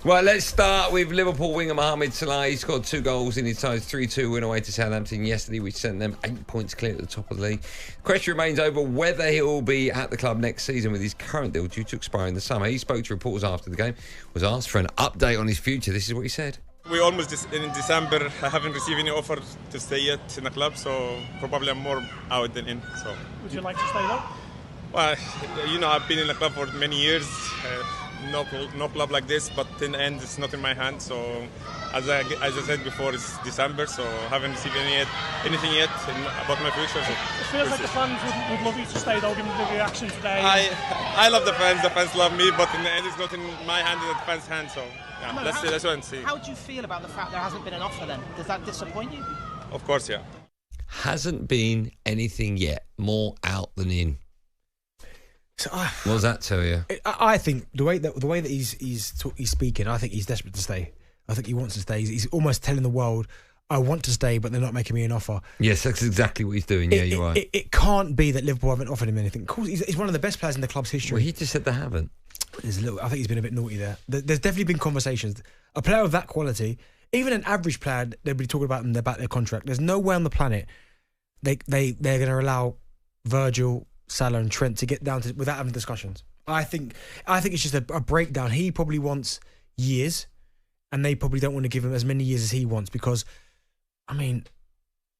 Right, let's start with Liverpool winger Mohamed Salah. He scored 2 goals in his side's 3-2 win away to Southampton yesterday, which sent them 8 points clear at the top of the league. Question remains over whether he'll be at the club next season with his current deal due to expire in the summer. He spoke to reporters after the game, was asked for an update on his future. This is what he said. We almost in December. I haven't received any offer to stay yet in the club, so probably I'm more out than in. So. Would you like to stay though? Well, I've been in the club for many years. No club like this, but in the end, it's not in my hands. So, as I said before, it's December, so I haven't received anything yet about my future. So it feels like the fans would love you to stay, though, given the reaction today. I love the fans. The fans love me, but in the end, it's not in my hand; it's the fans' hand. So, yeah, no, let's wait and see. How do you feel about the fact there hasn't been an offer? Then does that disappoint you? Of course, yeah. Hasn't been anything yet. More out than in. So, what does that tell you? I think the way that he's speaking, I think he's desperate to stay. I think he wants to stay. He's almost telling the world, "I want to stay, but they're not making me an offer." Yes, that's exactly what he's doing. Yeah, you're right. It can't be that Liverpool haven't offered him anything. Of course, he's one of the best players in the club's history. Well, he just said they haven't. I think he's been a bit naughty there. There's definitely been conversations. A player of that quality, even an average player, they'll be talking about their contract. There's no way on the planet they're going to allow Virgil, Salah and Trent to get down to without having discussions. I think it's just a breakdown. He probably wants years, and they probably don't want to give him as many years as he wants because, I mean,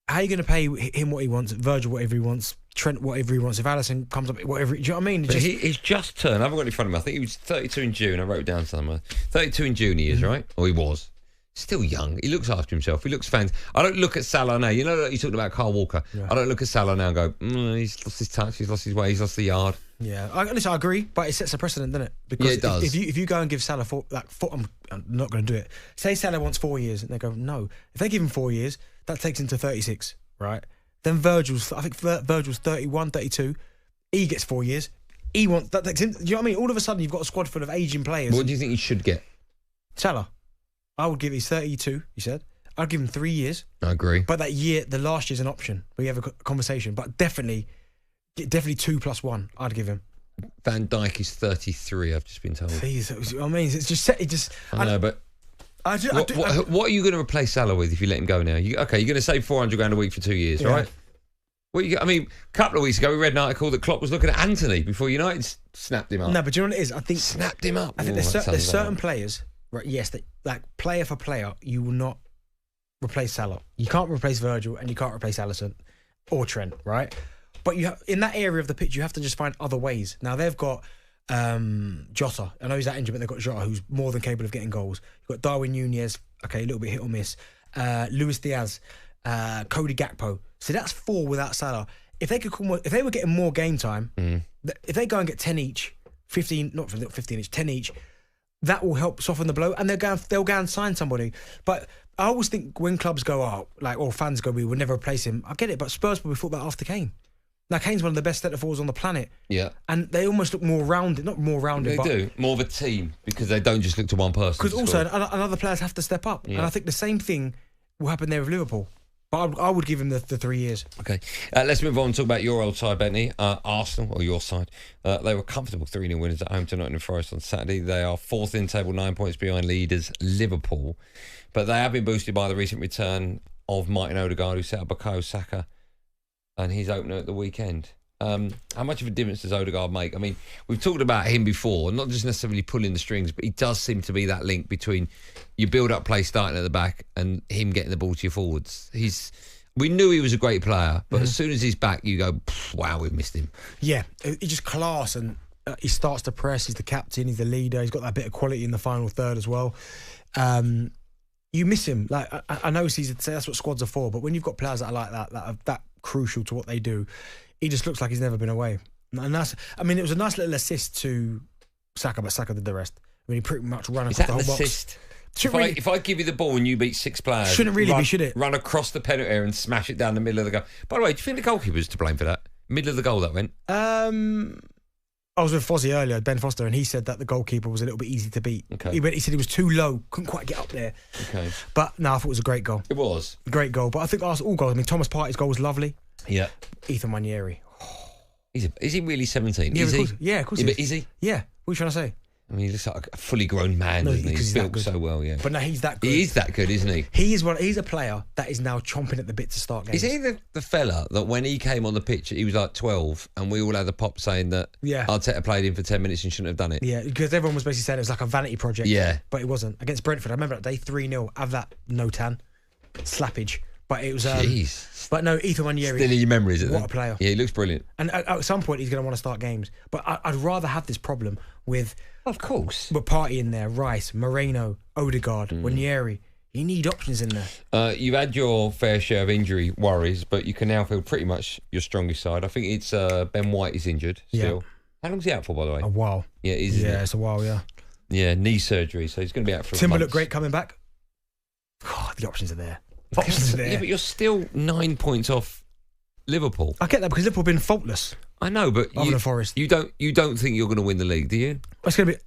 how are you going to pay him what he wants, Virgil whatever he wants, Trent whatever he wants, if Alisson comes up whatever, do you know what I mean? He's just turned, I haven't got it in front of me, I think he was 32 in June, I wrote it down somewhere. 32 in June he is, right? Or he was. Still young. He looks after himself. He looks fancy. I don't look at Salah now. You know, you're talking about Kyle Walker. Yeah. I don't look at Salah now and go, he's lost his touch, he's lost his way, he's lost the yard. Yeah, I agree, but it sets a precedent, doesn't it? Because yeah, it does. If you go and give Salah I'm not going to do it. Say Salah wants 4 years, and they go, no. If they give him 4 years, that takes him to 36, right? Then Virgil's 31, 32. He gets 4 years. That takes him. Do you know what I mean? All of a sudden, you've got a squad full of aging players. What do you think he should get? Salah. I would give, he's 32, you said. I'd give him 3 years. I agree. But that year, the last year's an option. We have a conversation. But definitely 2 plus 1, I'd give him. Van Dijk is 33, I've just been told. I mean, it's just... I know, but... What are you going to replace Salah with if you let him go now? You're going to save $400 a week for 2 years, right? A couple of weeks ago we read an article that Klopp was looking at Anthony before United snapped him up. No, but do you know what it is? I think... Snapped him up. I think there's certain players... Right, yes, that player for player, you will not replace Salah. You can't replace Virgil and you can't replace Alisson or Trent, right? But in that area of the pitch, you have to just find other ways. Now, they've got Jota. I know he's that injured, but they've got Jota, who's more than capable of getting goals. You've got Darwin Nunez, okay, a little bit hit or miss. Luis Diaz, Cody Gakpo. So that's 4 without Salah. If they were getting more game time, if they go and get 10 each, 15, not 15 each, 10 each, that will help soften the blow, and they'll go and sign somebody. But I always think when clubs go, fans go, we will never replace him. I get it, but Spurs probably thought that after Kane. Now, Kane's one of the best centre forwards on the planet. Yeah. And they almost look more rounded, not more rounded, They do, more of a team, because they don't just look to one person. Because also, other players have to step up. Yeah. And I think the same thing will happen there with Liverpool. But I would give him the 3 years. Okay. Let's move on and talk about your old side, Bentley. Arsenal, or your side. They were comfortable 3-0 winners at home to Nottingham Forest on Saturday. They are 4th in table, 9 points behind leaders Liverpool. But they have been boosted by the recent return of Martin Odegaard, who set up Bukayo Saka and his opener at the weekend. How much of a difference does Odegaard make? I mean, we've talked about him before, not just necessarily pulling the strings, but he does seem to be that link between your build-up play starting at the back and him getting the ball to your forwards. We knew he was a great player, but as soon as he's back, you go, wow, we've missed him. Yeah, he's just class, and he starts to press. He's the captain, he's the leader. He's got that bit of quality in the final third as well. You miss him. Like I know that's what squads are for, but when you've got players that are like that are that crucial to what they do, he just looks like he's never been away. And it was a nice little assist to Saka, but Saka did the rest. I mean, he pretty much ran across the whole box. If I give you the ball and you beat 6 players... Shouldn't really be, should it? Run across the penalty area and smash it down the middle of the goal. By the way, do you think the goalkeeper was to blame for that? Middle of the goal that went? I was with Fozzie earlier, Ben Foster, and he said that the goalkeeper was a little bit easy to beat. Okay. He said he was too low, couldn't quite get up there. Okay. But no, I thought it was a great goal. It was. Great goal. But I think all goals, Thomas Partey's goal was lovely. Yeah. Ethan Wanyeri. Is he really 17? Yeah, is he? Yeah, of course yeah, he is he? Yeah. What are you trying to say? I mean, he looks like a fully grown man, doesn't he? He's built so well, yeah. But no, he's that good. He is that good, isn't he? He's a player that is now chomping at the bit to start games. Is he the fella that when he came on the pitch, he was like 12, and we all had the pop saying that Arteta played him for 10 minutes and shouldn't have done it? Yeah, because everyone was basically saying it was like a vanity project. Yeah. But it wasn't. Against Brentford, I remember that day 3-0, have that no-tan, slappage. But it was... Jeez. But no, Ethan Wanyeri... Still in your memories, isn't it? What a player. Yeah, he looks brilliant. And at some point, he's going to want to start games. But I'd rather have this problem with... Of course. But Partey in there, Rice, Moreno, Odegaard, Wanyeri. You need options in there. You've had your fair share of injury worries, but you can now feel pretty much your strongest side. I think it's Ben White is injured still. How long's he out for, by the way? A while. Yeah, it's a while, yeah. Yeah, knee surgery, so he's going to be out for Timber months. looked great coming back. God, the options are there. Options are there. Yeah, but you're still 9 points off Liverpool. I get that because Liverpool have been faultless. I know, but Other than Forest. You don't think you're going to win the league, do you? It's going to be.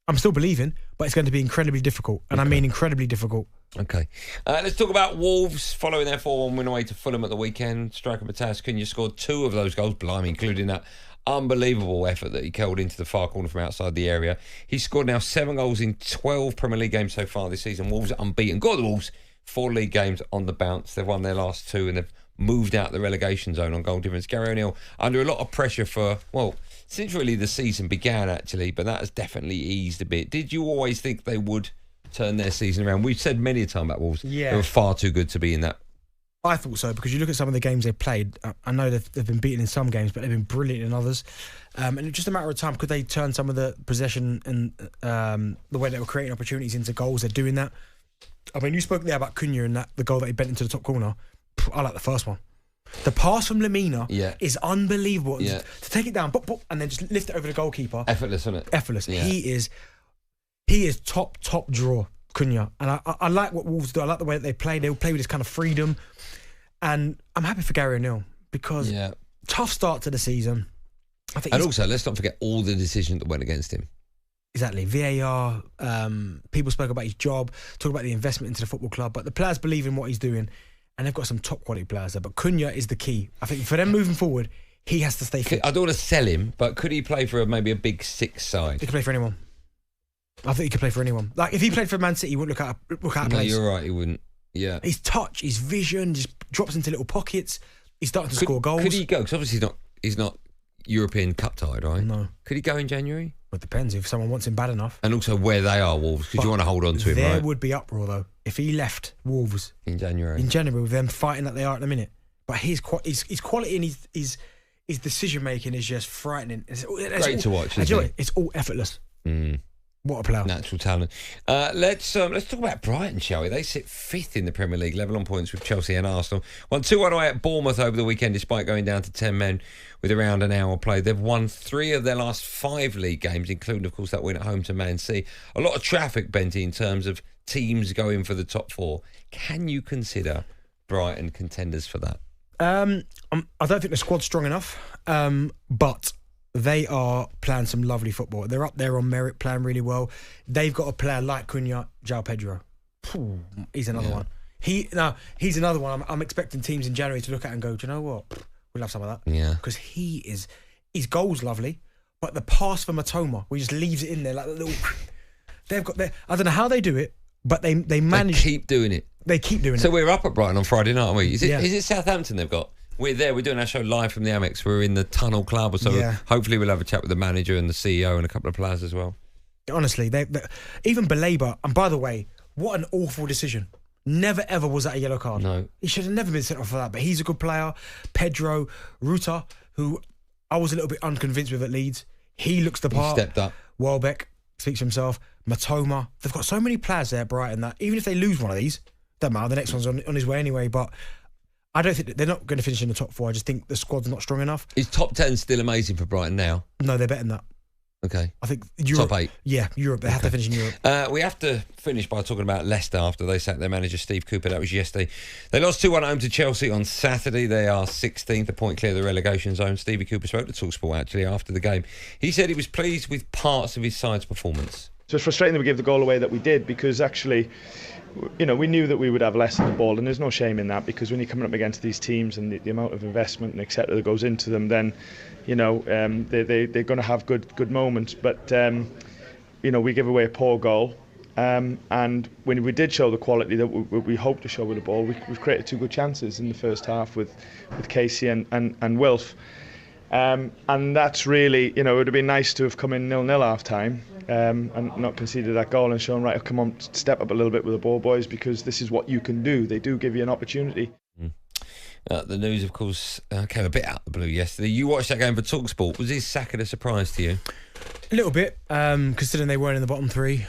I'm still believing, but it's going to be incredibly difficult, and I mean incredibly difficult. Okay, let's talk about Wolves following their 4-1 win away to Fulham at the weekend. Striker Matas Cunha scored 2 of those goals, blimey, including that unbelievable effort that he curled into the far corner from outside the area. He's scored now 7 goals in 12 Premier League games so far this season. Wolves are unbeaten. Got the Wolves 4 league games on the bounce. They've won their last 2 and they've moved out the relegation zone on goal difference. Gary O'Neill under a lot of pressure for, since really the season began actually, but that has definitely eased a bit. Did you always think they would turn their season around? We've said many a time about Wolves. Yeah. They were far too good to be in that. I thought so, because you look at some of the games they've played. I know they've been beaten in some games, but they've been brilliant in others. And it's just a matter of time. Could they turn some of the possession and the way they were creating opportunities into goals? They're doing that. I mean, you spoke there about Cunha and the goal that he bent into the top corner. I like the first one. The pass from Lemina is unbelievable. Yeah. To take it down, and then just lift it over the goalkeeper. Effortless, isn't it? Effortless. Yeah. He is top draw, Cunha. And I like what Wolves do. I like the way that they play. They'll play with this kind of freedom. And I'm happy for Gary O'Neill because tough start to the season. I think also, let's not forget all the decisions that went against him. Exactly. VAR, people spoke about his job, talk about the investment into the football club, but the players believe in what he's doing, and they've got some top quality players there. But Cunha is the key. I think for them moving forward, he has to stay fit. I don't want to sell him, but could he play for maybe a big 6 side? He could play for anyone. I think he could play for anyone. Like if he played for Man City, he wouldn't look out of place. No, you're right, he wouldn't. Yeah. His touch, his vision, just drops into little pockets. He's starting to score goals. Could he go? Because obviously he's not European Cup tied, right? No. Could he go in January? Well, it depends if someone wants him bad enough. And also where they are, Wolves, because you want to hold on to him, right? There would be uproar, though, if he left Wolves in January. With them fighting like they are at the minute. But his quality and his decision-making is just frightening. It's great to watch, isn't it? It's all effortless. What a player. Natural talent. Let's talk about Brighton, shall we? They sit 5th in the Premier League, level on points with Chelsea and Arsenal. Won 2-1 away at Bournemouth over the weekend, despite going down to 10 men with around an hour played. They've won 3 of their last 5 league games, including, of course, that win at home to Man City. A lot of traffic, Benty, in terms of teams going for the top 4. Can you consider Brighton contenders for that? I don't think the squad's strong enough, but they are playing some lovely football. They're up there on merit, playing really well. They've got a player like Cunha, João Pedro. He's another one. He's another one. I'm expecting teams in January to look at and go, do you know what? We'll have some of that. Yeah. Because his goal's lovely, but the pass for Matoma, where he just leaves it in there like a little... I don't know how they do it, but they manage... They keep doing it. They keep doing it. So we're up at Brighton on Friday night, aren't we? Is it Southampton they've got? We're there. We're doing our show live from the Amex. We're in the Tunnel Club, so hopefully we'll have a chat with the manager and the CEO and a couple of players as well. Honestly, they even Belabor, and by the way, what an awful decision. Never ever was that a yellow card. No. He should have never been sent off for that, but he's a good player. Pedro, Ruta, who I was a little bit unconvinced with at Leeds. He looks the part. He stepped up. Welbeck speaks for himself. Matoma. They've got so many players there at Brighton that even if they lose one of these, doesn't matter, the next one's on his way anyway, but I don't think they're not going to finish in the top 4. I just think the squad's not strong enough. Is top 10 still amazing for Brighton now? No, they're better than that. Okay. I think Europe. Top 8? Yeah, Europe. They have to finish in Europe. We have to finish by talking about Leicester after they sacked their manager, Steve Cooper. That was yesterday. They lost 2-1 home to Chelsea on Saturday. They are 16th, a point clear of the relegation zone. Stevie Cooper spoke to talkSPORT actually after the game. He said he was pleased with parts of his side's performance. So it's frustrating that we gave the goal away that we did, because actually, you know, we knew that we would have less of the ball, and there's no shame in that, because when you're coming up against these teams and the amount of investment and etc. that goes into them, then, you know, they're going to have good moments. But you we give away a poor goal. And when we did show the quality that we hoped to show with the ball, we've created 2 good chances in the first half with Casey and Wilf. And that's really, it would have been nice to have come in 0-0 half time and not conceded that goal and shown, right, come on, step up a little bit with the ball, boys, because this is what you can do. They do give you an opportunity. The news, of course, came a bit out of the blue yesterday. You watched that game for talkSPORT. Was his sack a surprise to you? A little bit, considering they weren't in the bottom 3.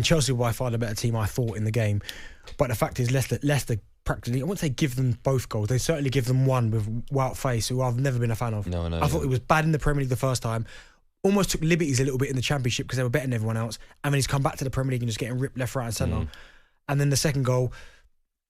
Chelsea were by far the better team, I thought, in the game. But the fact is, Leicester practically, I wouldn't say give them both goals. They certainly give them one with Wout Faes, who I've never been a fan of. No, I thought it was bad in the Premier League the first time. Almost took liberties a little bit in the Championship because they were better than everyone else. And then he's come back to the Premier League and just getting ripped left, right and centre. And then the second goal,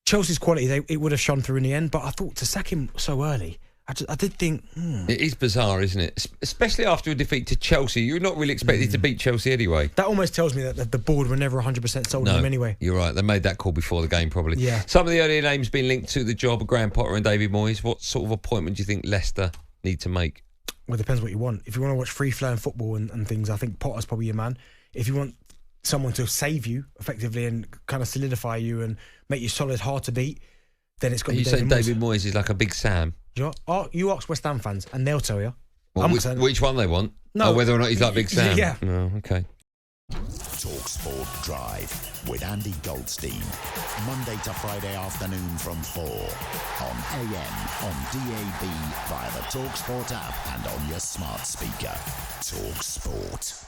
Chelsea's quality, it would have shone through in the end. But I thought to sack him so early, I did think... It is bizarre, isn't it? Especially after a defeat to Chelsea. You're not really expected to beat Chelsea anyway. That almost tells me that the board were never 100% sold on him anyway. You're right. They made that call before the game, probably. Yeah. Some of the earlier names being linked to the job of Graham Potter and David Moyes. What sort of appointment do you think Leicester need to make? Well, it depends what you want. If you want to watch free-flowing football and things, I think Potter's probably your man. If you want someone to save you, effectively, and kind of solidify you and make you solid, hard to beat, then it's got to be David Moyes. You saying David Moyes is like a big Sam? You ask West Ham fans, and they'll tell you. Well, which one they want? No. Or whether or not he's like Big Sam? Yeah. No, okay. talkSPORT Drive with Andy Goldstein. Monday to Friday afternoon from 4 on AM, on DAB, via the talkSPORT app and on your smart speaker. talkSPORT.